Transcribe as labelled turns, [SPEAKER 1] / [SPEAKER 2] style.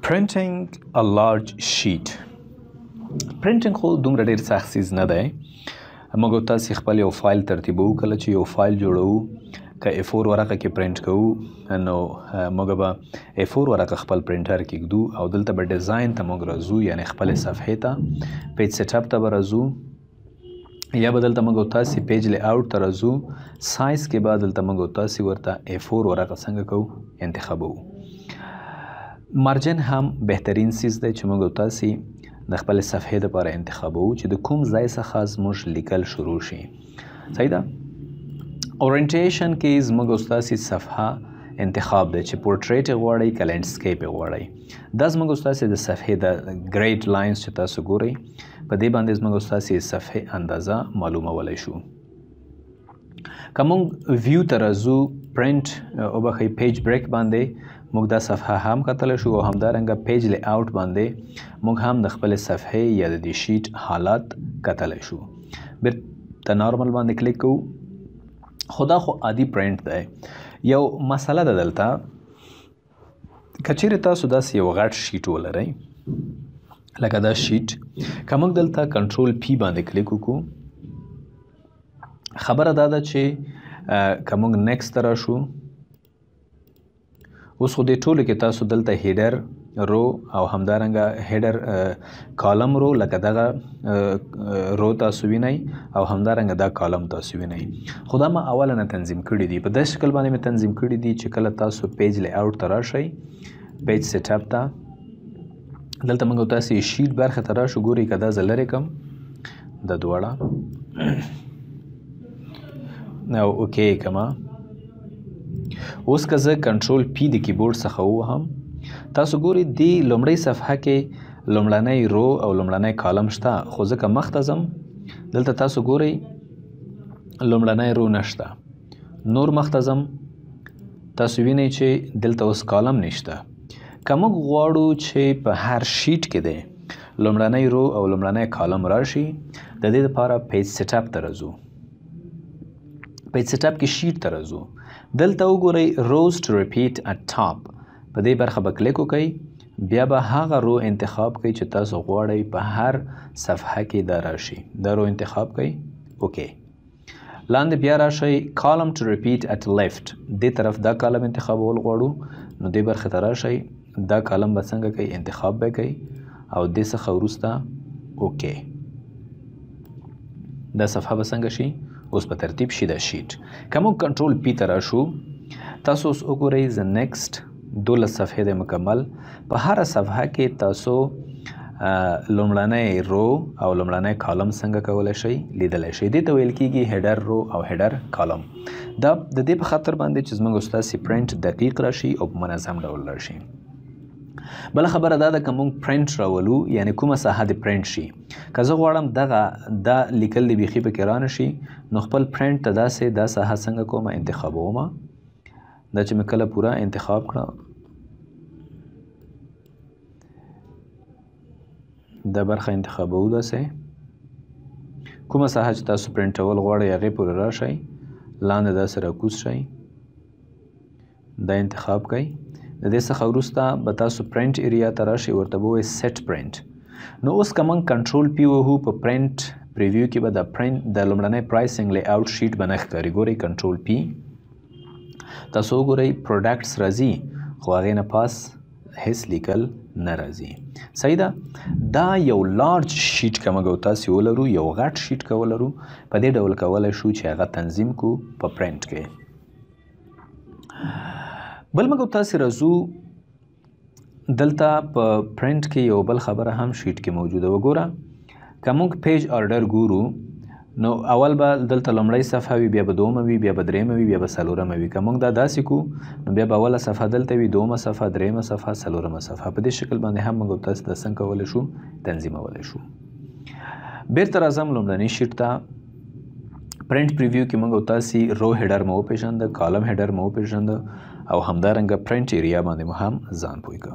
[SPEAKER 1] Printing a large sheet. Printing خو دومره ډیر سخت څیز نه دی. موږ تاسو خپل یو فایل ترتیبو، کله چې یو فایل جوړو که A4 ورقه کې پرنټ کوو نو موږ به A4 ورقه خپل پرنټر کې ږدو او دلته به ډیزاین ته موږ راځو، یعنی خپل صفحې ته پیج سیټ اپ ته به راځو، یا به دلته موږ تاسو پیج لی آوټ ته راځو. سایز کې به دلته موږ تاسو ورته A4 ورقه څنګه کوو انتخابو. مارجن هم بهترین چیز دی چې موږ تاسو د خپل صفحې لپاره انتخابو چې د کوم ځای څخه زموږ لیکل شروع شي. صحیح ده؟ اورینټیشن کې زموږ تاسو صفحه انتخاب دی چې پورټریټ غواړئ که لینډسکیپ غواړئ. دا زموږ تاسو د صفحې د ګریډ لاینز چې تاسو ګورئ په دې باندې زموږ تاسو صفحې اندازه معلومولی شو. که موږ ویو ته راځو پرنټ او بخی پیج بریک باندې موږ دا صفحه هم کتلی شو او همدارنګه پیج لی آوټ باندې موږ هم د خپل صفحې یا د دې شیټ حالات کتلی شو. بیرته نارمل باندې کلیک کوو. خو دا خو عادي پرنټ دی. یو مسله ده دلته، که چیرې تاسو داسې یو غټ شیټ ولرئ لکه دا شیټ، که موږ دلته کنټرول پی باندې کلیک وکړو، خبره دا ده چې که موږ نیکسټ ته راشو، اوس خو دې ټولو کې تاسو دلته هیډر رو او همدارنګه هیډر کالم رو لکه دغه رو تاسو وینئ او همدارنګه دا کالم تاسو وینئ. خو دا ما اوله نه تنظیم کړي دي، په داسې شکل باندې مې تنظیم کړي دي چې کله تاسو پیج لی آوټ ته راشئ، پیج سیټ اپ ته، دلته موږ تاسو شیټ برخه ته راشو، ګورئ که دا زه لرې کړم دا دواړه او اوکې کما. اوس که زه کنټرول پی د کیبورډ څخه ووهم، تاسو ګورئ دې لومړۍ صفحه کې لومړنی رو او لومړنی کالم شته، خو زه که مخ ته ځم دلته تاسو ګورئ لومړنی رو نشته. نور مخ ته ځم تاسو وینئ چې دلته اوس کالم نشته. که موږ غواړو چې په هر شیټ کې دی لومړنی رو او لومړنی کالم راشي، د دې لپاره پیج سیټ اپ ته راځو. پیج سیټ اپ کې شیټ ته راځو، دلته وګورئ روز ټو ریپیټ اټ ټاپ، په دې برخه به کلیک وکړئ، بیا به هغه رو انتخاب کړئ چې تاسو غواړئ په هر صفحه کې دا راشي. دا رو انتخاب کړئ، اوکې. لاندې بیا راشئ کالم ټو ریپیټ اټ لیفت، دې طرف دا کالم انتخابول غواړو، نو دې برخه ته راشئ، دا کالم به څنګه کوئ انتخاب به کوئ او دې څخه وروسته اوکې. دا صفحه به څنګه شي؟ اوس په ترتیب شي دا شیټ. که موږ کنټرول پی ته راشو، تاسو اوس وګورئ زه نیکسټ 12 صفحې دی مکمل. په هره صفحه کې تاسو لومړنی رو او لومړنی کالم څنګه کولی شئ لیدلی شئ. دې ته ویل کېږي هیډر رو او هیډر کالم. دا د دې په خاطر باندې چې زموږ ستاسې پرنټ دقیق راشي او په منظم ډول راشي. بله خبره دا ده که موږ پرنټ راولو، یعنی کومه ساحه د پرنټ شي، که زه غواړم دغه دا لیکل د بیخي پکې رانه شي، نو خپل پرنټ ته داسې دا ساحه څنګه کومه انتخابومه. دا چې مې کله پوره انتخاب کړه، دا برخه انتخابو، داسې کومه ساحه چې تاسو پرنټول غواړئ هغې پورې راشئ، لاندې داسې راکوز شئ، دا انتخاب کړئ. د دې څخه وروسته به تاسو پرنټ ایریا ته راشئ، ورته به ووایئ سیټ پرنټ. نو اوس که موږ کنټرول پی وهو په پرنټ پریویو کې به د لومړنی پرایسنګ لی آوټ شیټ به نه ښکاري. ګورئ کنټرول پی، تاسو وګورئ پروډکټس راځي، خو هغې نه پاس هیڅ لیکل نه راځي. صحیح ده؟ دا یو لارج شیټ که موږ تاسو ولرو، یو غټ شیټ که ولرو، په دې ډول کولی شو چې هغه تنظیم کو په پرنټ کې. بل موږ تاسو راځو دلته په پرنټ کې یو بل خبره هم شیټ کې موجوده. وګوره که موږ پیج آرډر ګورو، نو اول به دلته لومړی صفحه وي، بیا به دومه وي، بیا به دریمه وي، بیا به څلورمه وي. که موږ دا داسې کو، نو بیا به اوله صفحه دلته وي، دومه صفحه، دریمه صفحه، څلورمه صفحه. په دې شکل باندې هم موږ تاسو دا څنګه کولی شو تنظیمولی شو. بیرته راځم لومړني شیټ ته. پرنټ پریویو کې موږ تاسو رو هیډر مو وپېژنده، کالم هیډر مو وپېژنده او همدارنګه پرنټ ایریا باندې مو هم ځان پوه کړ.